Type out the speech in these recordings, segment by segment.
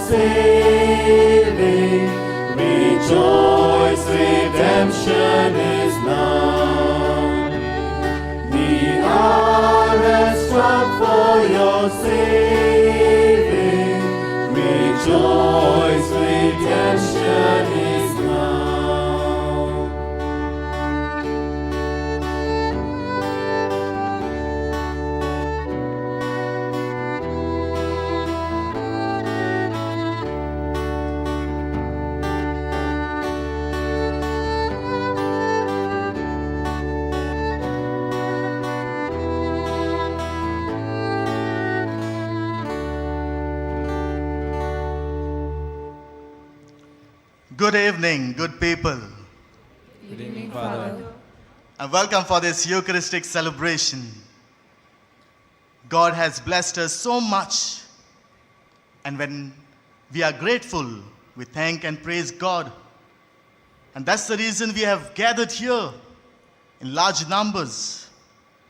saving. Rejoice, redemption is now. The hour has struck for your saving. Rejoice, redemption is now. Good evening, good people. Good evening, Father. And welcome for this Eucharistic celebration. God has blessed us so much. And when we are grateful, we thank and praise God. And that's the reason we have gathered here in large numbers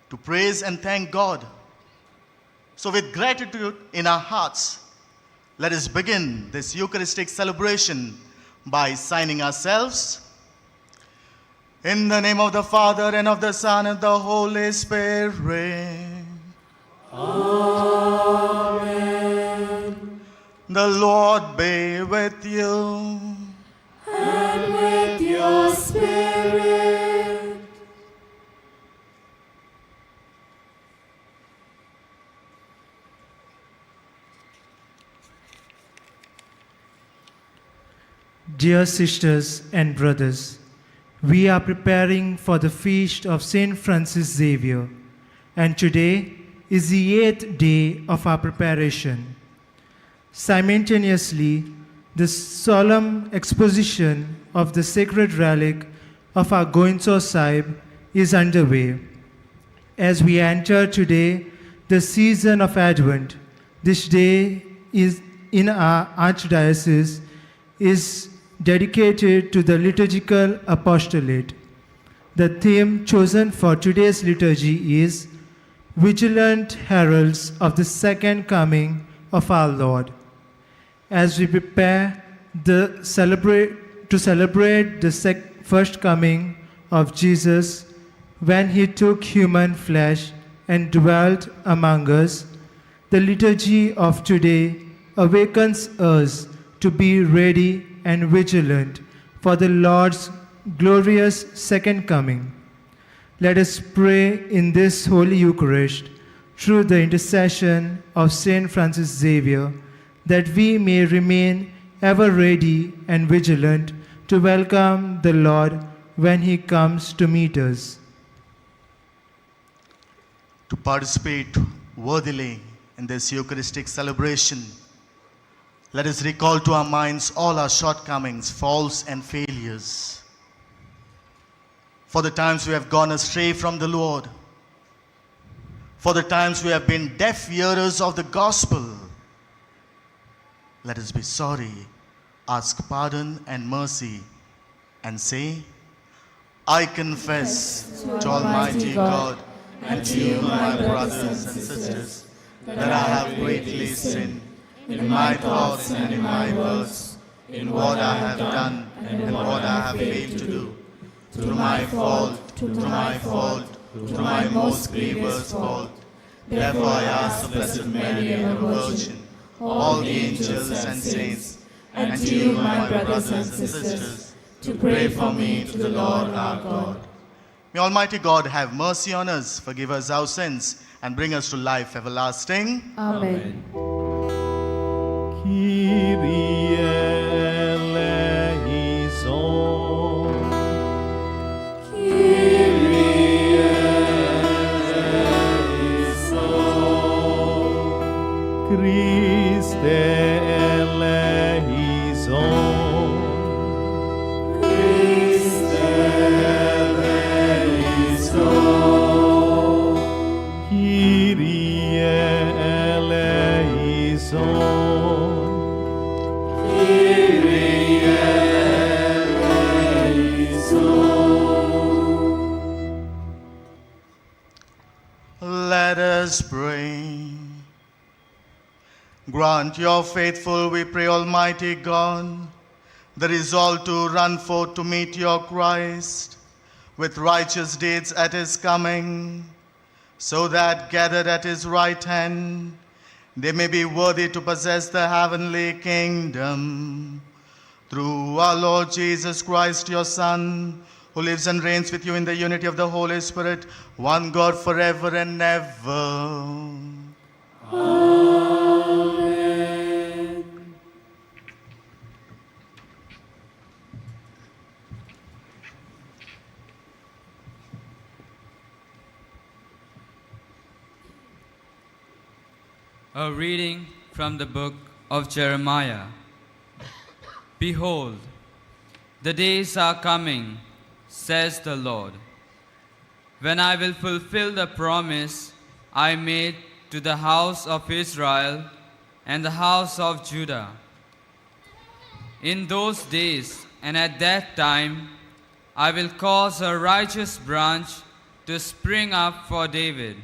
to praise and thank God. So with gratitude in our hearts, let us begin this Eucharistic celebration by signing ourselves. In the name of the Father, and of the Son, and the Holy Spirit. Amen. The Lord be with you. And with your spirit. Dear sisters and brothers, we are preparing for the feast of Saint Francis Xavier, and today is the 8th day of our preparation. Simultaneously, the solemn exposition of the sacred relic of our Goinso Sahib is underway. As we enter today the season of Advent, this day is in our Archdiocese is dedicated to the liturgical apostolate. The theme chosen for today's liturgy is Vigilant Heralds of the Second Coming of our Lord. As we prepare to celebrate the first coming of Jesus, when he took human flesh and dwelt among us, the liturgy of today awakens us to be ready and vigilant for the Lord's glorious second coming. Let us pray in this Holy Eucharist through the intercession of Saint Francis Xavier, that we may remain ever ready and vigilant to welcome the Lord when he comes to meet us. To participate worthily in this Eucharistic celebration, let us recall to our minds all our shortcomings, faults, and failures. For the times we have gone astray from the Lord, for the times we have been deaf hearers of the gospel, let us be sorry, ask pardon and mercy, and say, I confess to Almighty God and to you, my brothers and sisters, that I have greatly sinned in my thoughts and in my words, in what I have done and what I have failed to do, through my fault, through my most grievous fault. Therefore I ask the Blessed Mary, ever Virgin, all the angels and saints, and to you, my brothers and sisters, to pray for me to the Lord our God. May Almighty God have mercy on us, forgive us our sins, and bring us to life everlasting. Amen. Kyrie eleison. Kyrie eleison. Christe eleison. Christe eleison. Kyrie eleison. Let us pray. Grant your faithful, we pray, Almighty God, the resolve to run forth to meet your Christ with righteous deeds at his coming, so that gathered at his right hand, they may be worthy to possess the heavenly kingdom. Through our Lord Jesus Christ, your Son, who lives and reigns with you in the unity of the Holy Spirit, one God forever and ever. A reading from the book of Jeremiah. Behold, the days are coming, says the Lord, when I will fulfill the promise I made to the house of Israel and the house of Judah. In those days and at that time, I will cause a righteous branch to spring up for David,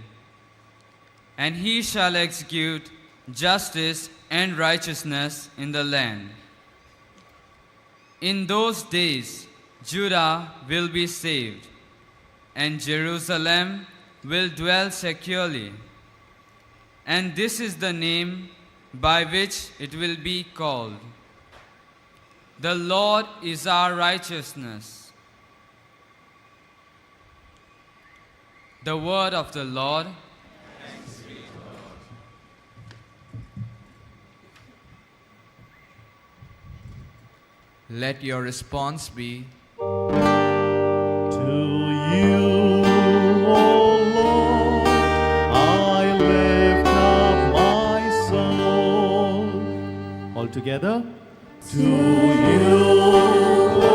and he shall execute justice and righteousness in the land. In those days, Judah will be saved, and Jerusalem will dwell securely. And this is the name by which it will be called: The Lord is our righteousness. The word of the Lord. Let your response be, To you, O Lord, I lift up my soul. All together. To you, O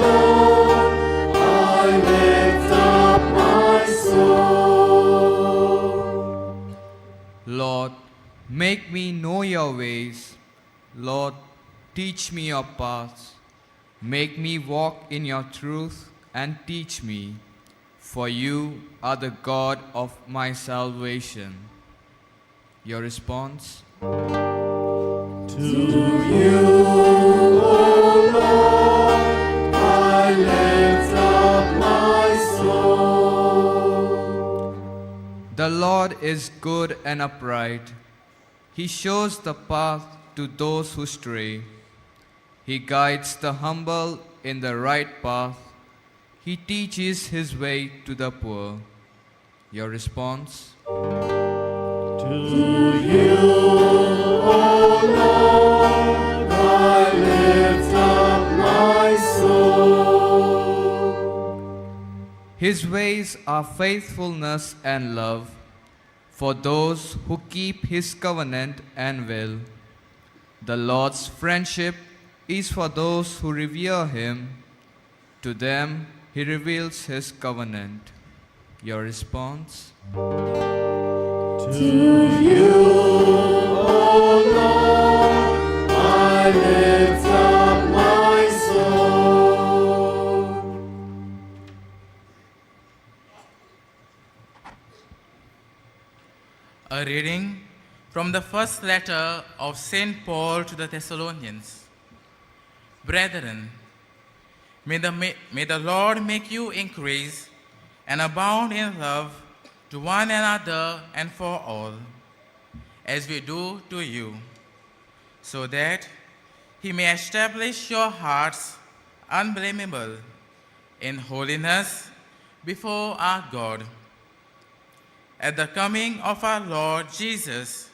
Lord, I lift up my soul. Lord, make me know your ways. Lord, teach me your paths. Make me walk in your truth and teach me, for you are the God of my salvation. Your response? To you, O Lord, I lift up my soul. The Lord is good and upright. He shows the path to those who stray. He guides the humble in the right path. He teaches his way to the poor. Your response? To you, O Lord, I lift up my soul. His ways are faithfulness and love for those who keep his covenant and will. The Lord's friendship is for those who revere him. To them he reveals his covenant. Your response? To you, O Lord, I lift up my soul. A reading from the first letter of St. Paul to the Thessalonians. Brethren, may the Lord make you increase and abound in love to one another and for all, as we do to you, so that he may establish your hearts unblameable in holiness before our God, at the coming of our Lord Jesus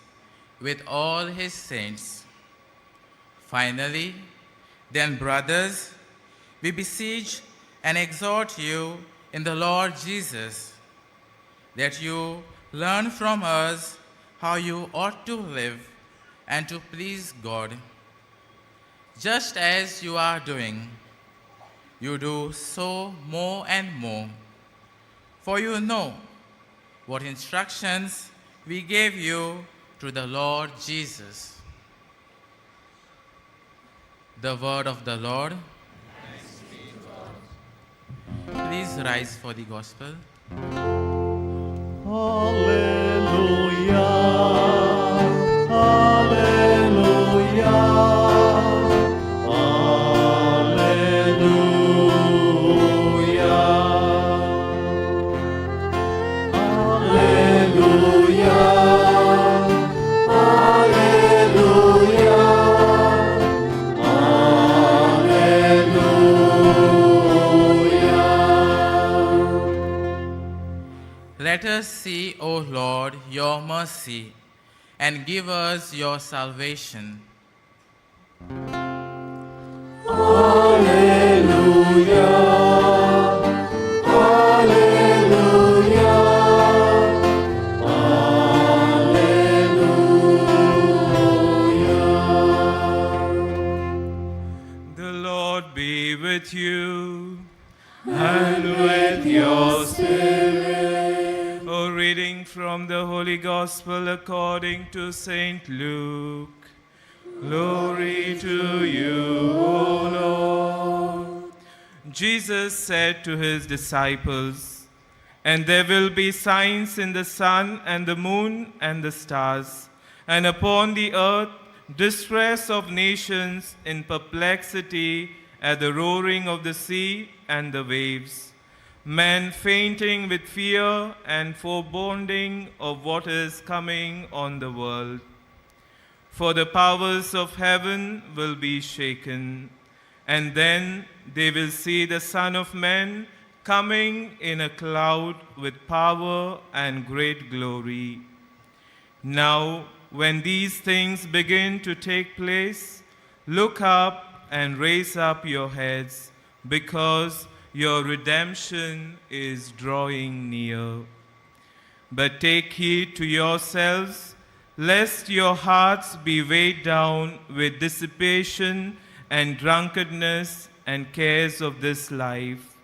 with all his saints. Finally, then, brothers, we beseech and exhort you in the Lord Jesus, that you learn from us how you ought to live and to please God. Just as you are doing, you do so more and more, for you know what instructions we gave you through the Lord Jesus. The word of the Lord. Please rise for the gospel. Hallelujah, hallelujah. mercy, and give us your salvation. The Lord be with you. And with your spirit. A reading from the Holy Gospel according to Saint Luke. Glory to you, O Lord. Jesus said to his disciples, "And there will be signs in the sun and the moon and the stars, and upon the earth distress of nations in perplexity at the roaring of the sea and the waves, men fainting with fear and foreboding of what is coming on the world. For the powers of heaven will be shaken, and then they will see the Son of Man coming in a cloud with power and great glory. Now, when these things begin to take place, look up and raise up your heads, because your redemption is drawing near. But take heed to yourselves, lest your hearts be weighed down with dissipation and drunkenness and cares of this life,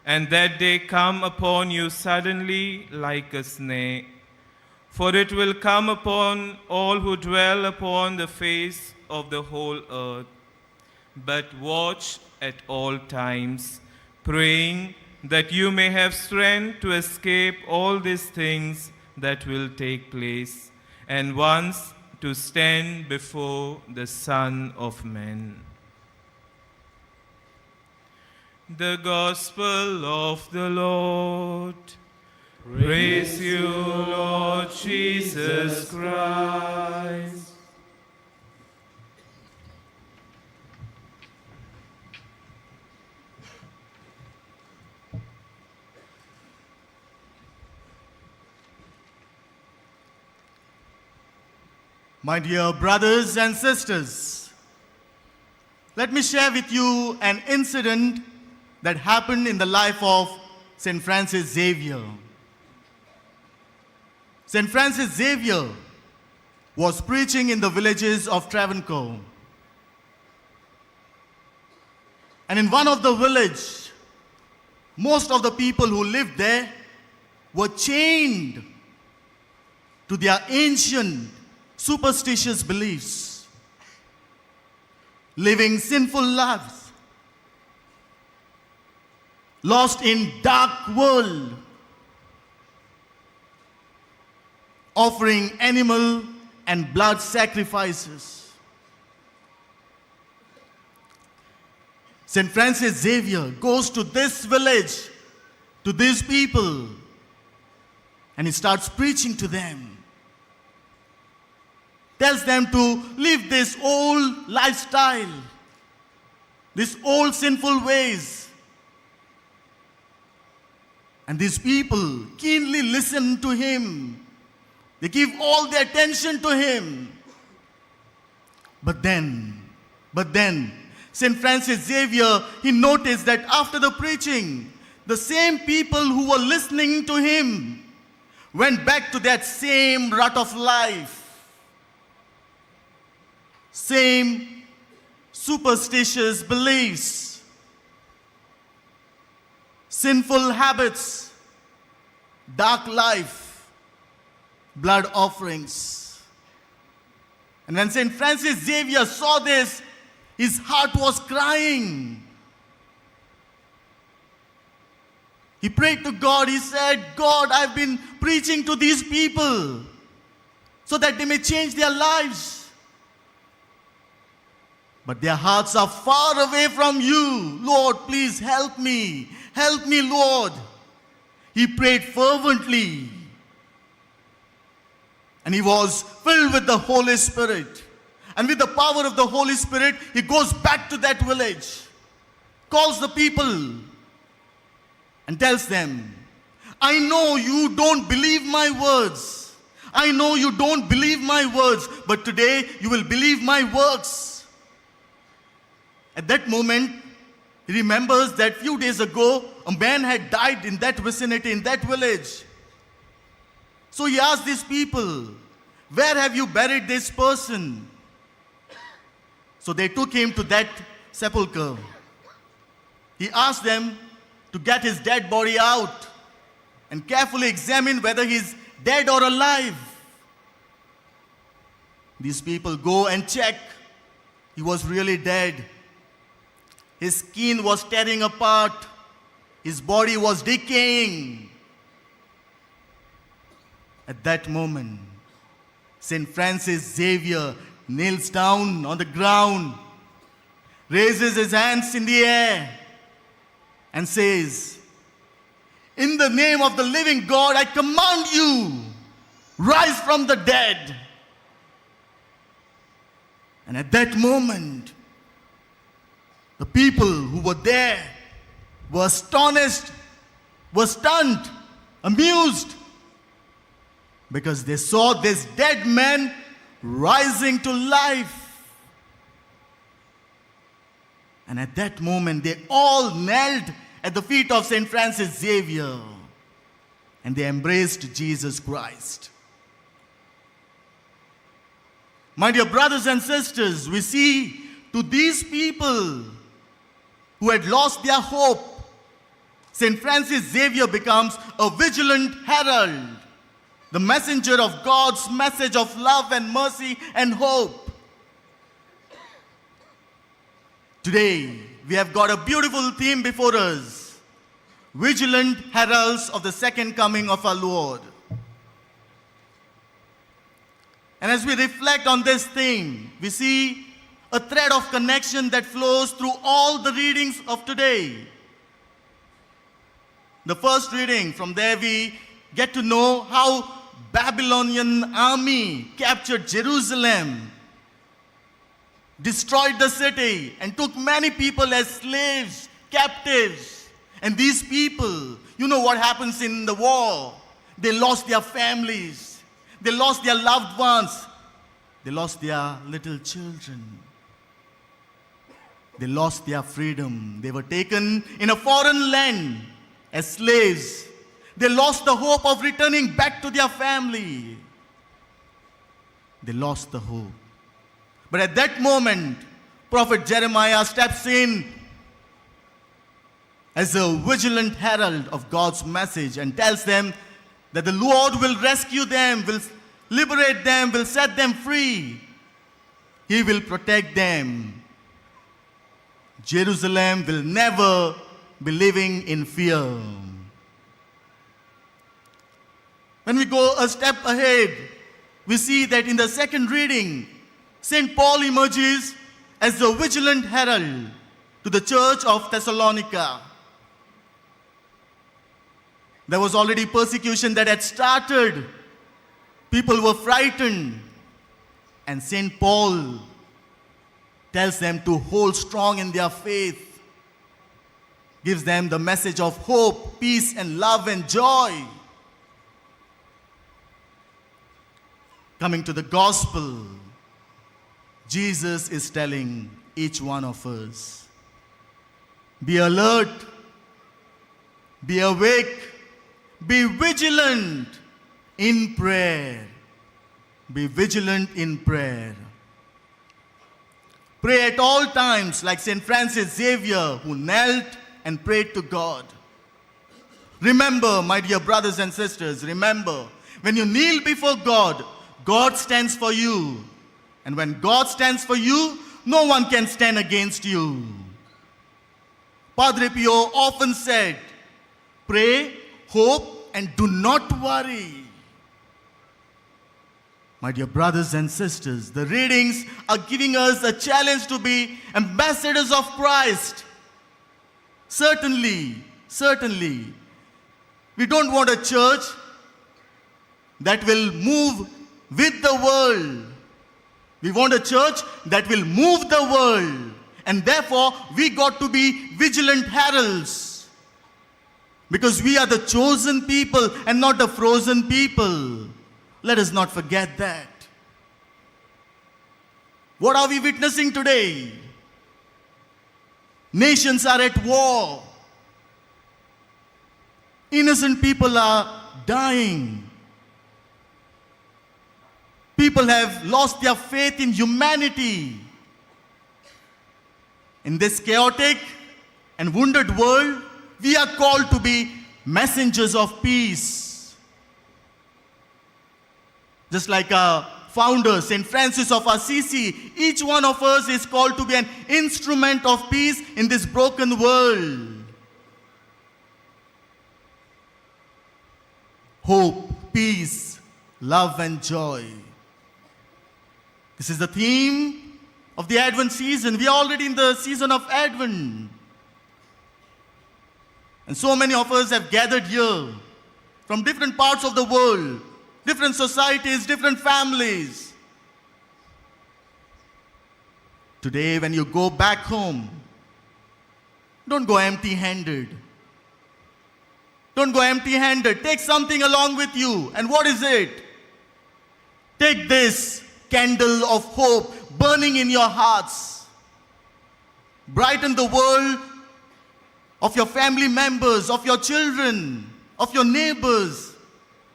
and that day come upon you suddenly like a snare. For it will come upon all who dwell upon the face of the whole earth. But watch at all times, praying that you may have strength to escape all these things that will take place, and once to stand before the Son of Man." The Gospel of the Lord. Praise you, Lord Jesus Christ. My dear brothers and sisters, let me share with you an incident that happened in the life of St. Francis Xavier. St. Francis Xavier was preaching in the villages of Travancore. And in one of the villages, most of the people who lived there were chained to their ancient superstitious beliefs, living sinful lives, lost in dark world, offering animal and blood sacrifices. St. Francis Xavier goes to this village, to these people, and he starts preaching to them. Tells them to live this old lifestyle, these old sinful ways. And these people keenly listen to him. They give all their attention to him. But then, St. Francis Xavier, he noticed that after the preaching, the same people who were listening to him went back to that same rut of life. Same superstitious beliefs, sinful habits, dark life, blood offerings. And when St. Francis Xavier saw this, his heart was crying. He prayed to God. He said, "God, I've been preaching to these people so that they may change their lives. But their hearts are far away from you. Lord, please help me. Help me, Lord." He prayed fervently. And he was filled with the Holy Spirit. And with the power of the Holy Spirit, he goes back to that village, calls the people, and tells them, "I know you don't believe my words. I know you don't believe my words, but today you will believe my works. At that moment, he remembers that few days ago, a man had died in that vicinity, in that village. So he asked these people, where have you buried this person? So they took him to that sepulchre. He asked them to get his dead body out and carefully examine whether he is dead or alive. These people go and check. He was really dead. His skin was tearing apart. His body was decaying. At that moment, St. Francis Xavier kneels down on the ground, raises his hands in the air, and says, in the name of the living God, I command you, rise from the dead. And at that moment, the people who were there were astonished, were stunned, amused, because they saw this dead man rising to life. And at that moment, they all knelt at the feet of St. Francis Xavier, and they embraced Jesus Christ. My dear brothers and sisters, we see to these people who had lost their hope, St. Francis Xavier becomes a vigilant herald, the messenger of God's message of love and mercy and hope. Today, we have got a beautiful theme before us, vigilant heralds of the second coming of our Lord. And as we reflect on this theme, we see a thread of connection that flows through all the readings of today. The first reading, from there we get to know how Babylonian army captured Jerusalem, destroyed the city, and took many people as slaves, captives. And these people, you know what happens in the war. They lost their families. They lost their loved ones. They lost their little children. They lost their freedom. They were taken in a foreign land as slaves. They lost the hope of returning back to their family. They lost the hope. But at that moment, Prophet Jeremiah steps in as a vigilant herald of God's message and tells them that the Lord will rescue them, will liberate them, will set them free. He will protect them. Jerusalem will never be living in fear. When we go a step ahead, we see that in the second reading, St. Paul emerges as the vigilant herald to the church of Thessalonica. There was already persecution that had started. People were frightened. And St. Paul tells them to hold strong in their faith, gives them the message of hope, peace, and love and joy. Coming to the gospel, Jesus is telling each one of us, be alert, be awake, be vigilant in prayer. Be vigilant in prayer. Pray at all times like St. Francis Xavier, who knelt and prayed to God. Remember, my dear brothers and sisters, remember, when you kneel before God, God stands for you. And when God stands for you, no one can stand against you. Padre Pio often said, pray, hope, and do not worry. My dear brothers and sisters, the readings are giving us a challenge to be ambassadors of Christ. Certainly, we don't want a church that will move with the world. We want a church that will move the world. And therefore, we got to be vigilant heralds. Because we are the chosen people and not the frozen people. Let us not forget that. What are we witnessing today? Nations are at war. Innocent people are dying. People have lost their faith in humanity. In this chaotic and wounded world, we are called to be messengers of peace. Just like our founder, St. Francis of Assisi, each one of us is called to be an instrument of peace in this broken world. Hope, peace, love and joy. This is the theme of the Advent season. We are already in the season of Advent. And so many of us have gathered here from different parts of the world, different societies, different families. Today, when you go back home, don't go empty-handed. Don't go empty-handed. Take something along with you. And what is it? Take this candle of hope burning in your hearts. Brighten the world of your family members, of your children, of your neighbors.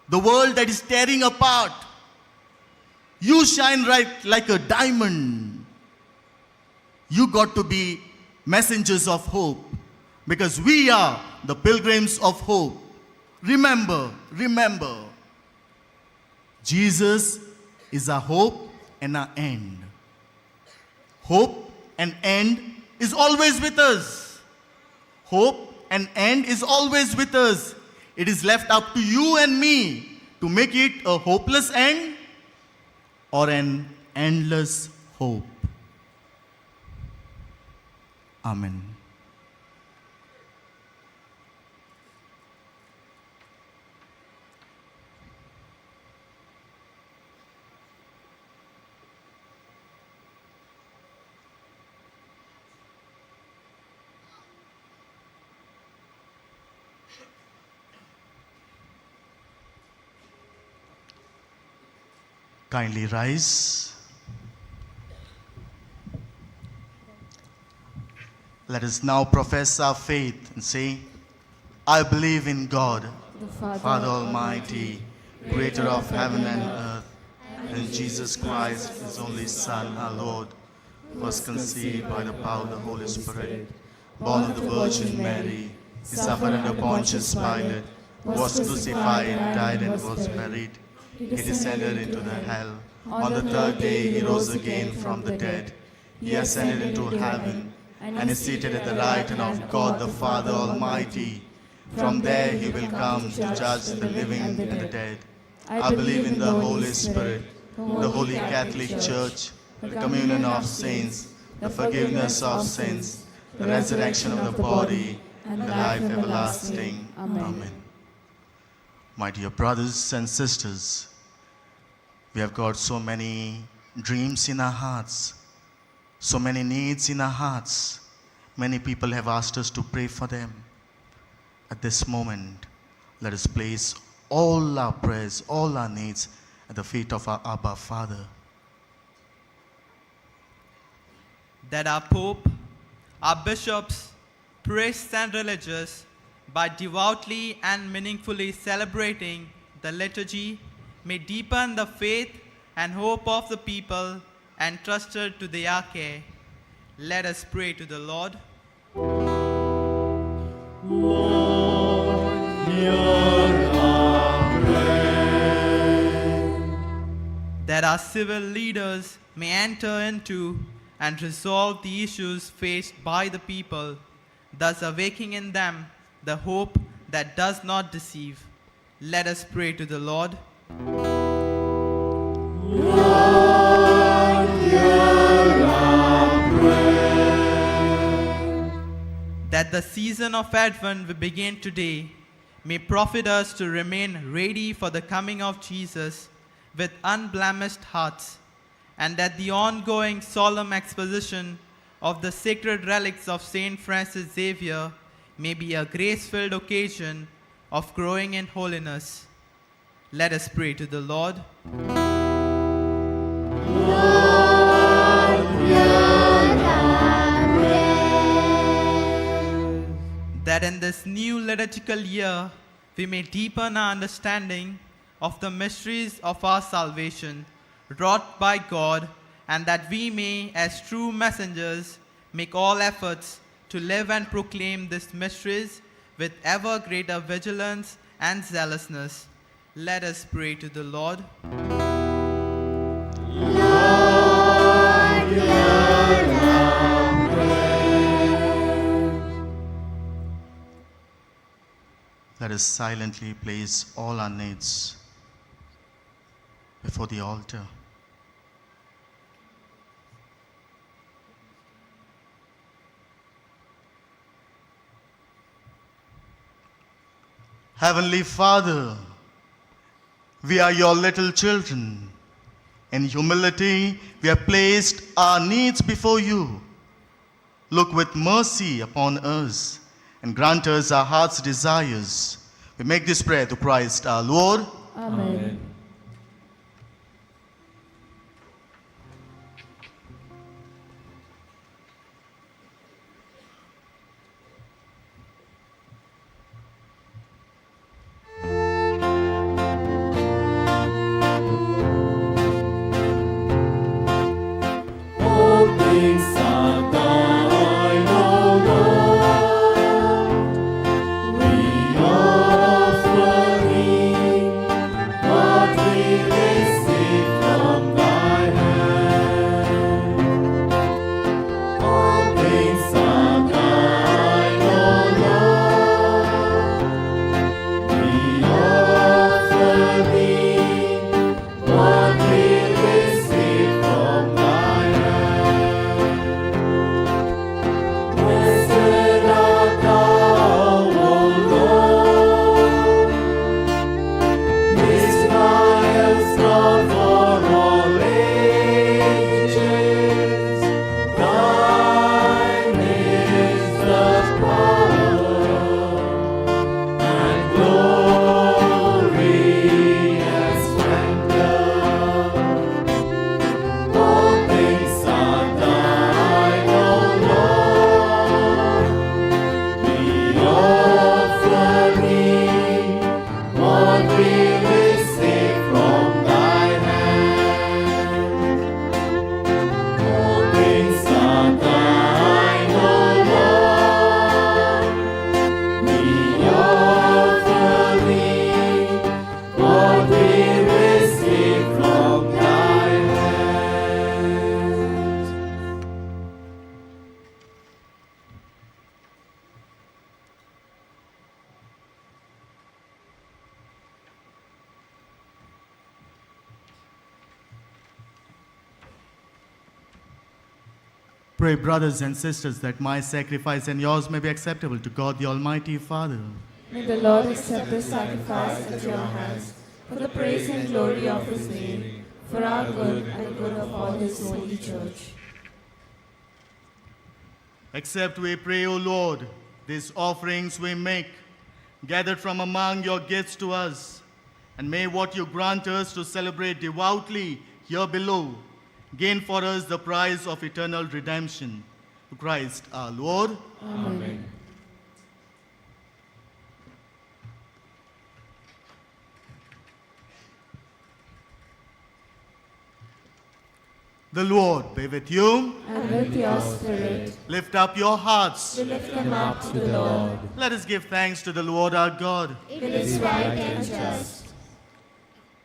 The world that is tearing apart. You shine like a diamond. You got to be messengers of hope, because we are the pilgrims of hope. Remember, Jesus is our hope and our end. Hope and end is always with us. Hope and end is always with us. It is left up to you and me to make it a hopeless end or an endless hope. Amen. Kindly rise. Let us now profess our faith and say, I believe in God, the Father Almighty, creator of heaven and earth, and in Jesus Christ, his only Son, our Lord, was conceived by the power of the Holy Spirit, born of the Virgin Mary, he suffered under Pontius Pilate, was crucified, died, and was buried. He descended into the hell. On the third day he rose again from the dead. He ascended into heaven and is seated at the right hand of God the Father Almighty. From there he will come to judge the living and the dead. I believe in the Holy Spirit, the Holy Catholic Church, the communion of saints, the forgiveness of sins, the resurrection of the body, and the life everlasting. Amen. My dear brothers and sisters, we have got so many dreams in our hearts, so many needs in our hearts. Many people have asked us to pray for them. At this moment, let us place all our prayers, all our needs at the feet of our Abba Father. That our Pope, our bishops, priests and religious, by devoutly and meaningfully celebrating the liturgy, may deepen the faith and hope of the people entrusted to their care. Let us pray to the Lord. Lord, hear our prayer. That our civil leaders may enter into and resolve the issues faced by the people, thus awaking in them the hope that does not deceive. Let us pray to the Lord. Lord, hear our prayer. That the season of Advent we begin today may profit us to remain ready for the coming of Jesus with unblemished hearts, and that the ongoing solemn exposition of the sacred relics of St. Francis Xavier may be a grace-filled occasion of growing in holiness. Let us pray to the Lord. That in this new liturgical year we may deepen our understanding of the mysteries of our salvation wrought by God, and that we may, as true messengers, make all efforts to live and proclaim these mysteries with ever greater vigilance and zealousness. Let us pray to the Lord. Let us silently place all our needs before the altar. Heavenly Father, we are your little children. In humility, we have placed our needs before you. Look with mercy upon us and grant us our heart's desires. We make this prayer to Christ our Lord. Amen. All things are thine, O Lord. We offer thee what we receive from thy hand. All things are thine, O Lord. We offer thee what we receive from thy hand. Blessed art thou, O Lord. Israel's God for all ages. Thine is the power and glory and splendor. All things are thine, O Lord. We offer thee what we receive from thy hand. All things are thine, O Lord. We offer thee what we receive from thy hand. Pray, brothers and sisters, that my sacrifice and yours may be acceptable to God the Almighty Father. May the Lord accept this sacrifice at your hands for the praise and glory of his name, for our good and the good of all his holy church. Accept, we pray, O Lord, these offerings we make, gathered from among your gifts to us, and may what you grant us to celebrate devoutly here below gain for us the prize of eternal redemption. To Christ our Lord. Amen. The Lord be with you. And with your spirit, Lift up your hearts. we lift them up to the Lord. Let us give thanks to the Lord our God. It is right and just.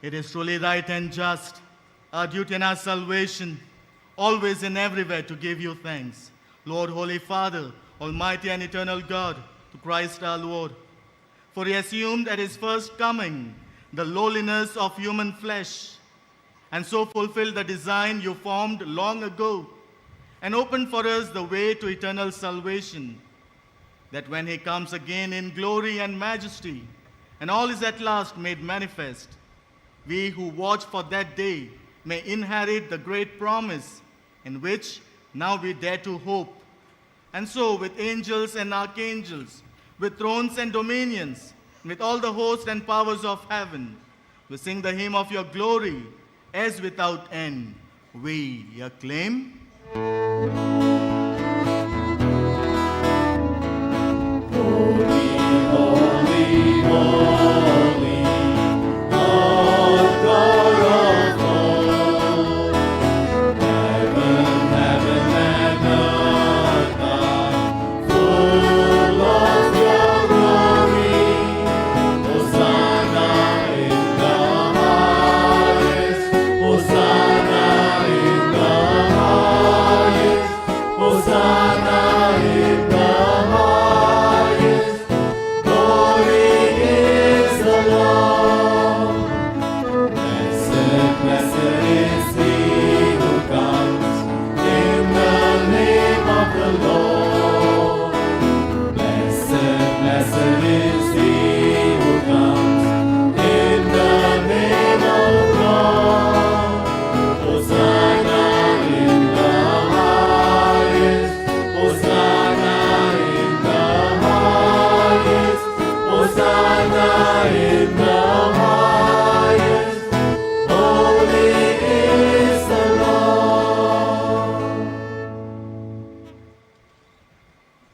It is truly right and just, our duty and our salvation, always and everywhere to give you thanks. Lord, Holy Father, Almighty and eternal God, to Christ our Lord. For he assumed at his first coming the lowliness of human flesh, and so fulfilled the design you formed long ago, and opened for us the way to eternal salvation, that when he comes again in glory and majesty, and all is at last made manifest, we who watch for that day may inherit the great promise in which now we dare to hope. And so with angels and archangels, with thrones and dominions, with all the hosts and powers of heaven, We sing the hymn of your glory, as without end we acclaim.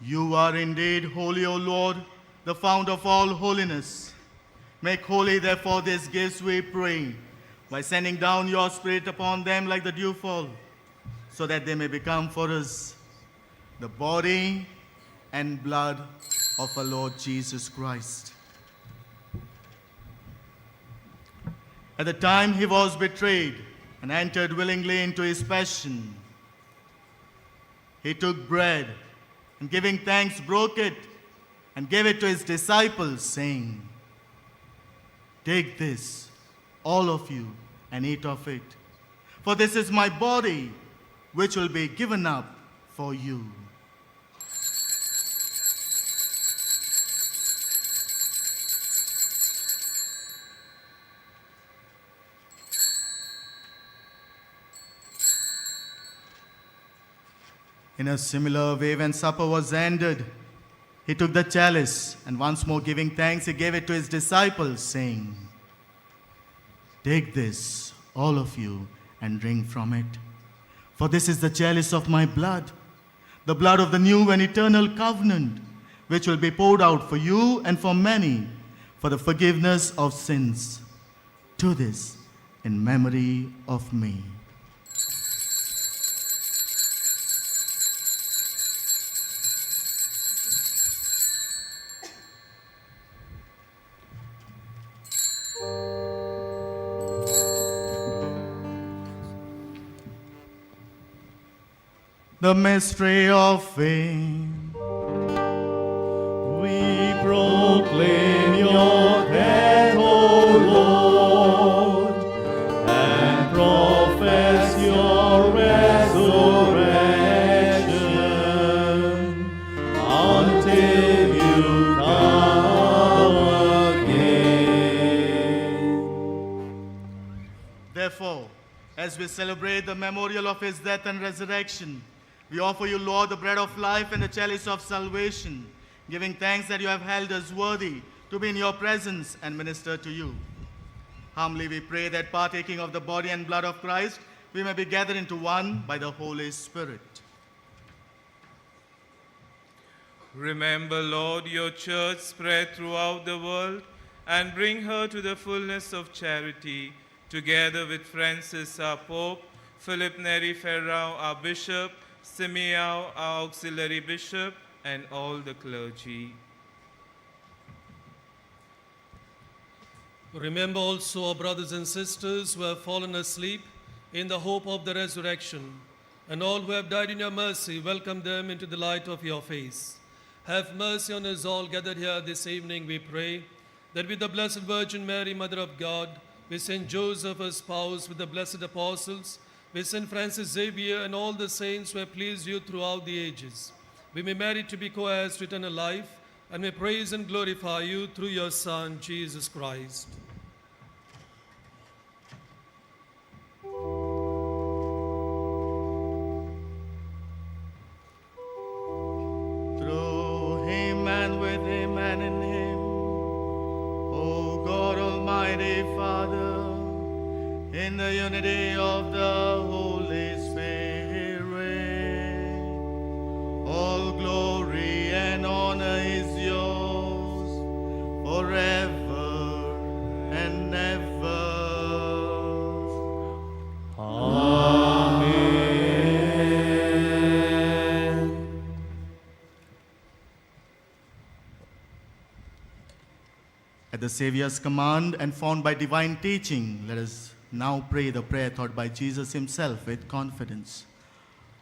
You are indeed holy, O Lord, the fount of all holiness. Make holy, therefore, these gifts, we pray, by sending down your Spirit upon them like the dewfall, so that they may become for us the body and blood of our Lord Jesus Christ. At the time he was betrayed and entered willingly into his passion, he took bread and giving thanks broke it and gave it to his disciples, saying, "Take this, all of you, and eat of it, for this is my body, which will be given up for you." In a similar way, when supper was ended, he took the chalice, and once more giving thanks, he gave it to his disciples, saying, "Take this, all of you, and drink from it. For this is the chalice of my blood, the blood of the new and eternal covenant, which will be poured out for you and for many for the forgiveness of sins. Do this in memory of me." The mystery of faith. We proclaim your death, O Lord, and profess your resurrection until you come again. Therefore, as we celebrate the memorial of his death and resurrection, we offer you, Lord, the bread of life and the chalice of salvation, giving thanks that you have held us worthy to be in your presence and minister to you. Humbly we pray that partaking of the body and blood of Christ, we may be gathered into one by the Holy Spirit. Remember, Lord, your church spread throughout the world and bring her to the fullness of charity, together with Francis, our Pope, Philip Neri Ferrao, our Bishop, Simeon, our auxiliary bishop, and all the clergy. Remember also our brothers and sisters who have fallen asleep in the hope of the resurrection, and all who have died in your mercy, welcome them into the light of your face. Have mercy on us all gathered here this evening, we pray, that with the Blessed Virgin Mary, Mother of God, with Saint Joseph, her spouse, with the blessed apostles, with Saint Francis Xavier and all the saints who have pleased you throughout the ages, we may merit to be co-heirs to eternal life, and may praise and glorify you through your Son, Jesus Christ. Through him and with him and in him, O God, Almighty Father, in the unity of the Holy Spirit. All glory and honor is yours forever and ever. Amen. At the Savior's command and found by divine teaching, let us now pray the prayer taught by Jesus himself with confidence.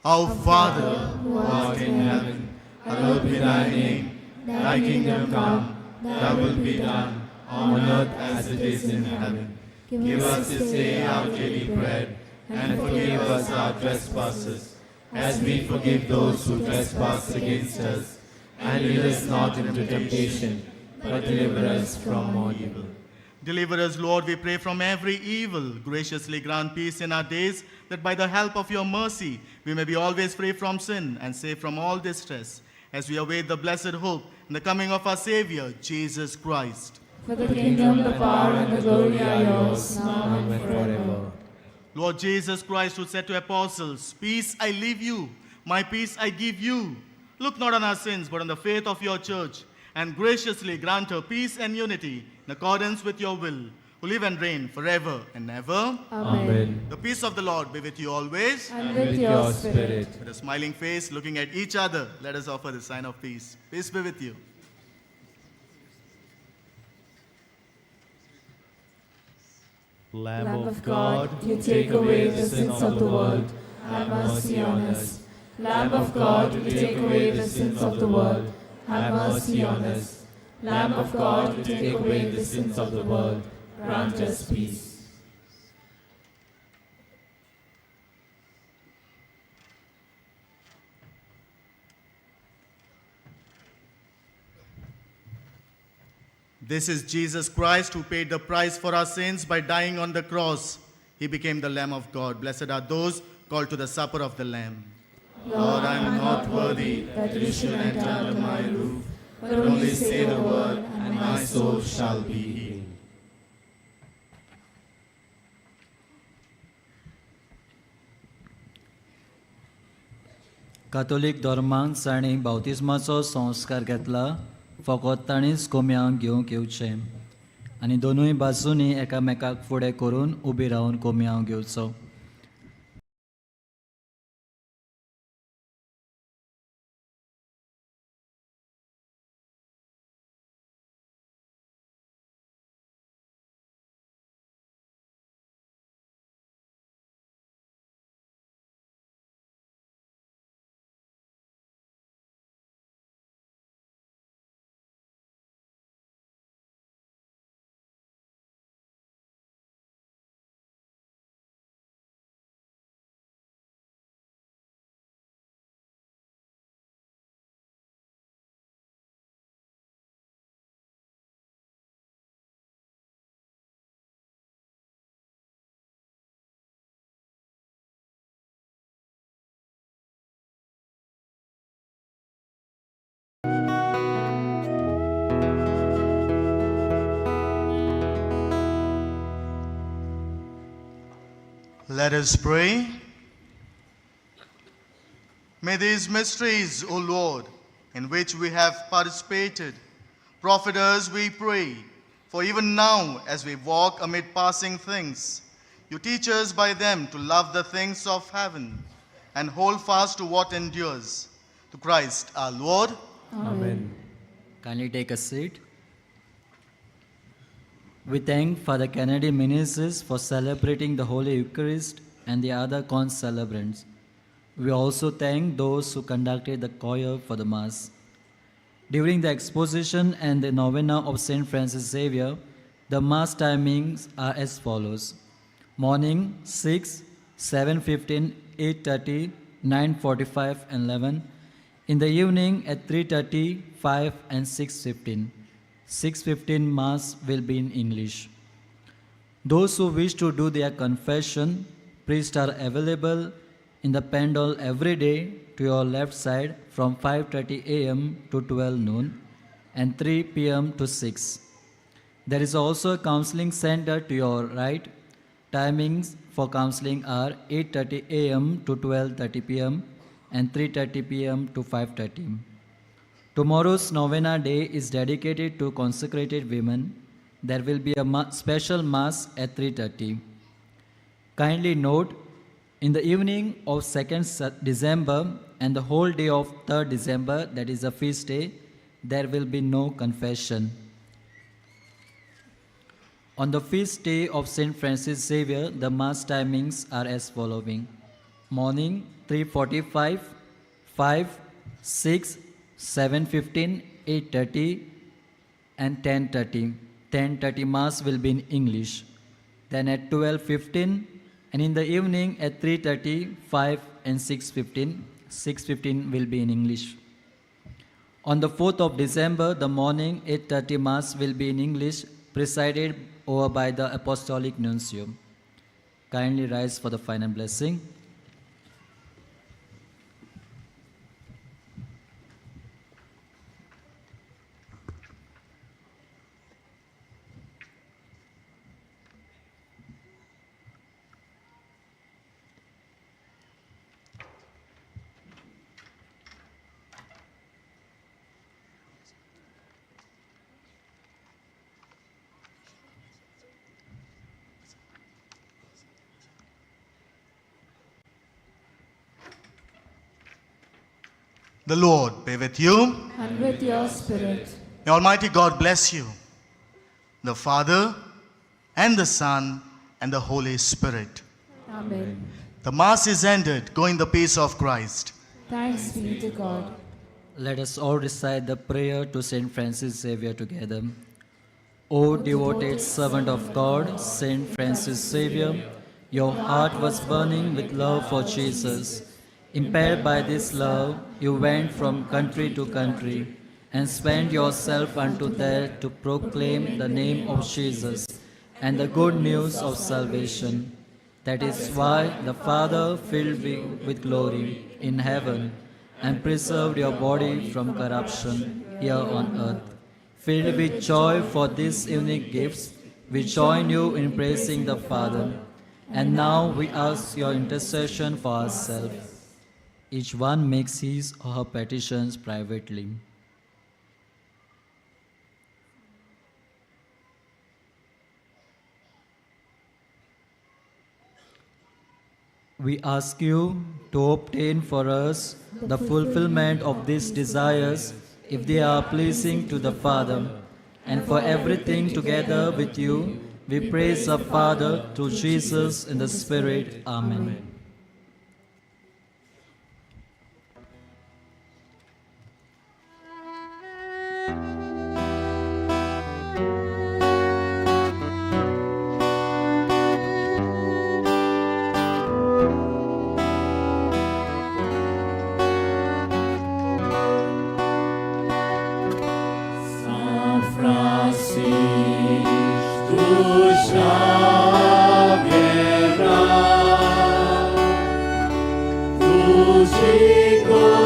Our Father, who art in heaven, hallowed be thy name. Thy kingdom come, thy will be done, on earth as it is in heaven. Give us this day our daily bread, and forgive us our trespasses, as we forgive those who trespass against us. And lead us not into temptation, but deliver us from all evil. Deliver us, Lord, we pray, from every evil. Graciously grant peace in our days, that by the help of your mercy we may be always free from sin and safe from all distress, as we await the blessed hope and the coming of our Savior, Jesus Christ. For the kingdom, the power, and the glory are yours, now and forever. Lord Jesus Christ, who said to apostles, "Peace I leave you, my peace I give you," look not on our sins, but on the faith of your church, and graciously grant her peace and unity in accordance with your will, who live and reign forever and ever. Amen. The peace of the Lord be with you always. And with your spirit. With a smiling face, looking at each other, let us offer the sign of peace. Peace be with you. Lamb of God, you take away the sins of the world. Have mercy on us. Lamb of God, you take away the sins of the world. Have mercy on us. Lamb of God, you take away the sins of the world. Grant us peace. This is Jesus Christ, who paid the price for our sins by dying on the cross. He became the Lamb of God. Blessed are those called to the supper of the Lamb. Lord, I am not worthy that you should enter under my roof, but only say the word, and my soul shall be healed. कातोलीक धर्मांत ताणी बावतिस्माचो संस्कार घेतला, फकत ताणीच कोंब्याक घेवंक येवचें आनी दोनूय बाजूंनी एकामेकाक फुडें करून उबी रावन कोंब्याक घेवचो. Let us pray. May these mysteries, O Lord, in which we have participated, profit us, we pray. For even now, as we walk amid passing things, you teach us by them to love the things of heaven and hold fast to what endures. To Christ our Lord. Amen. Kindly take a seat. We thank Father Kennedy Ministers for celebrating the Holy Eucharist and the other con-celebrants. We also thank those who conducted the choir for the Mass. During the exposition and the Novena of St. Francis Xavier, the Mass timings are as follows. Morning 6, 7:15, 8:30, 9:45 and 11. In the evening at 3:30, 5 and 6:15. 6:15 Mass will be in English. Those who wish to do their confession, priests are available in the pendle every day to your left side from 5:30 a.m. to 12 noon and 3 p.m. to 6. There is also a counseling center to your right. Timings for counseling are 8:30 a.m. to 12:30 p.m. and 3:30 p.m. to 5:30. Tomorrow's Novena day is dedicated to consecrated women. There will be a special Mass at 3:30. Kindly note, in the evening of 2nd December and the whole day of 3rd December, that is a feast day, there will be no confession. On the feast day of St. Francis Xavier, the Mass timings are as following. Morning 3:45, 5, 6, 7:15, 8:30 and 10:30. 10:30 Mass will be in English. Then at 12:15 and in the evening at 3:30, 5 and 6:15. 6:15 will be in English. On the 4th of December, the morning 8:30 Mass will be in English, presided over by the Apostolic Nuncio. Kindly rise for the final blessing. The Lord be with you. And with your spirit. May Almighty God bless you, the Father and the Son and the Holy Spirit. Amen. The Mass is ended. Go in the peace of Christ. Thanks be to God. Let us all recite the prayer to St. Francis Xavier together. O devoted servant of God, St. Francis Xavier, your heart was burning with love for Jesus. Impelled by this love, you went from country to country and spent yourself unto death to proclaim the name of Jesus and the good news of salvation. That is why the Father filled you with glory in heaven and preserved your body from corruption here on earth. Filled with joy for these unique gifts, we join you in praising the Father. And now we ask your intercession for ourselves. Each one makes his or her petitions privately. We ask you to obtain for us the fulfillment of these desires, if they are pleasing to the Father. And for everything together with you, we praise the Father through Jesus in the Spirit. Amen. Xavier,